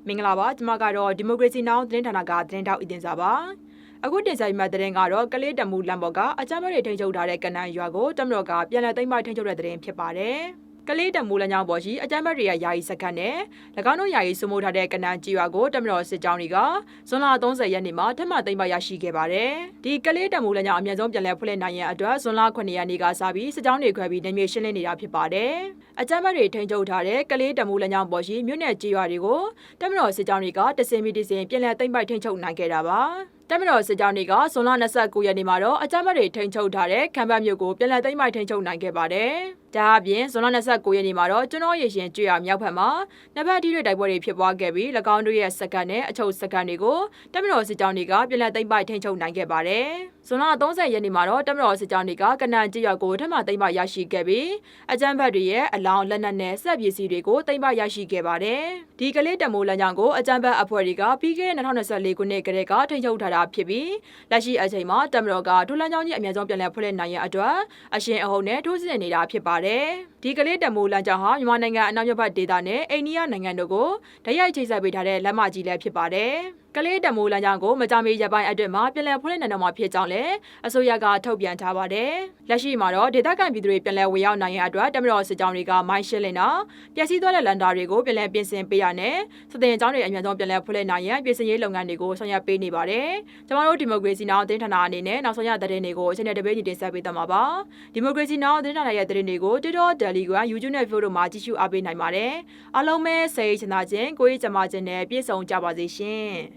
မင်္ဂလာပါကျွန်မကတော့ဒီမိုကရေစီနောင်သတင်းဌာနကသတင်းတောက်အတင်စားပါအခုတင်ဆက်မှာသတင်းကတော့ကလေးတမူလမ်းပေါ်ကအကြမ်းဖက်တွေထိန်းချုပ်ထားတဲ့ကနန်ရွာကိုတမတော်ကပြန်လည်သိမ်းပိုက်ထိန်းချုပ်တဲ့သတင်းဖြစ်ပါတယ်ကလေးတမူလမ်းကြောင်းပေါ်ရှိအကြမ်းဖက်တွေရဲ့ယာယီစခန်းနဲ့၎င်းတို့ယာယီစုမိုးထားတဲ့ကနန်ကြီးရွာကိုတမတော်စစ်ကြောင်းတွေကဇွန်လ30ရက်နေ့မှာထပ်မံသိမ်းပိုက်ရရှိခဲ့ပါတယ်ဒီကလေးတမူလမ်းကြောင်းအများဆုံးပြန်လည်ဖွင့်လှစ်နိုင်ရန်အတွက်ဇွန်လ9ရက်နေ့ကစပြီးစစ်ကြောင်းတွေခွဲပြီးနေမြေရှင်းလင်းနေတာဖြစ်ပါတယ်အကြမ်းဖက်တွေထိန်းချုပ်ထားတဲ့ကလေးတမူလမ်းကြောင်းပေါ်ရှိမြို့နယ်ကြီးရွာတွေကိုတမတော်စစ်ကြောင်းတွေကတစင်မီတစင်ပြန်လည်သိမ်းပိုက်ထိန်းချုပ်နိုင်ခဲ့တာပါတမတော်စစ်ကြောင်းတွေကဇွန်လ29ရက်နေ့မှာတော့အကြမ်းဖက်တွေထိန်းချုပ်ထားတဲ့ခံပတ်မြို့ကိုပြန်လည်သိမ်းပိုက်ထိန်းချုပ်နိုင်ခဲ့ပါတယ်။ဒါအပြင်ဇွန်လ29ရက်နေ့မှာတော့ကျွန်းတော်ရေရှင်ကျွော်မြောက်ဘက်မှာနှစ်ဖက်ထိတွေ့တိုက်ပွဲတွေဖြစ်ပွားခဲ့ပြီး၎င်းတို့ရဲ့စကန်နဲ့အချုပ်စကန်တွေကိုတမတော်စစ်ကြောင်းတွေကပြန်လည်သိမ်းပိုက်ထိန်းချုပ်နိုင်ခဲ့ပါတယ်။ဇွန်လ30ရက်နေ့မှာတော့တမတော်စစ်ကြောင်းတွေကကနန်ကျွော်ကိုထပ်မံသိမ်းပိုက်ရရှိခဲ့ပြီးအကြမ်းဖက်တွေရဲ့အလောင်းလက်နက်နဲ့စက်ပစ္စည်းတွေကိုသိမ်းပိုက်ရရှိခဲ့ပါတယ်။ဒီကလေးတမိုးလမ်းကြောင်းကိုအကြမ်းဖက်အဖွဲ့တွေကပြီးခဲ့တဲ့2024ခုနှစ်ကတည်းကထိန်းချုပ်ထားတာဖြစ်ပြီးလက်ရှိအချိန်မှာတမတော်ကဒူလန်ချောင်းကြီးအများဆုံးပြန်လည်ဖွင့်လှစ်နိုင်ရန်အတွက်အရှင်အဟုန်နဲ့ထိုးစစ်နေတာဖြစ်ပါတယ်။ဒီကလေးတမိုးလမ်းကြောင်းဟာမြန်မာနိုင်ငံအနောက်မြောက်ဘက်ဒေသနဲ့အိန္ဒိယနိုင်ငံတို့ကိုဓာတ်ရိုက်ချိတ်ဆက်ပေးထားတဲ့လမ်းမကြီးလည်းဖြစ်ပါတယ်။ကလေးတမိုးလမ်းကြောင်းကိုမကြာမီရက်ပိုင်းအတွင်းမှာပြန်လည်ဖွင့်လှစ်နိုင်တော့မှာဖြစ်ကြောင်းလည်းအစိုးရကထုတ်ပြန်ထားပါတယ်။လက်ရှိမှာတော့ဒေသခံပြည်သူတွေပြန်လည်ဝင်ရောက်နိုင်ရန်အတွက်တမတော်စစ်ကြောင်းတွေကမိုင်းရှင်းလင်းတာပျက်စီးသွားတဲ့လန်တာတွေကိုပြန်လည်ပြင်ဆင်ပေးရနဲ့စတဲ့ကြောင်းတွေအများဆုံးပြန်လည်ဖွင့်လှစ်နိုင်ရန်ပြင်ဆင်ရေးလုပ်ငန်းတွေကိုဆောင်ရွက်ပေးနေပါတယ်။ကျွန်တော်တို့ဒီမိုကရေစီနောက်သတင်းဌာနအနေနဲ့နောက်ဆုံးရသတင်းတွေကိုအချိန်နဲ့တပေးညီတင်ဆက်ပေးသွားမှာပါ။ဒီမိုကရေစီနောက်သတင်းဌာနရဲ့သတင်းတွေကို TikTok, Telegram, YouTube နဲ့ Facebook တို့မှာကြည့်ရှုအားပေးနိုင်ပါတယ်။အားလုံးပဲစိတ်ချမ်းသာခြင်းကိုယ်ရေးကျန်းမာခြင်းနဲ့ပြည့်စုံကြပါစေရှင်။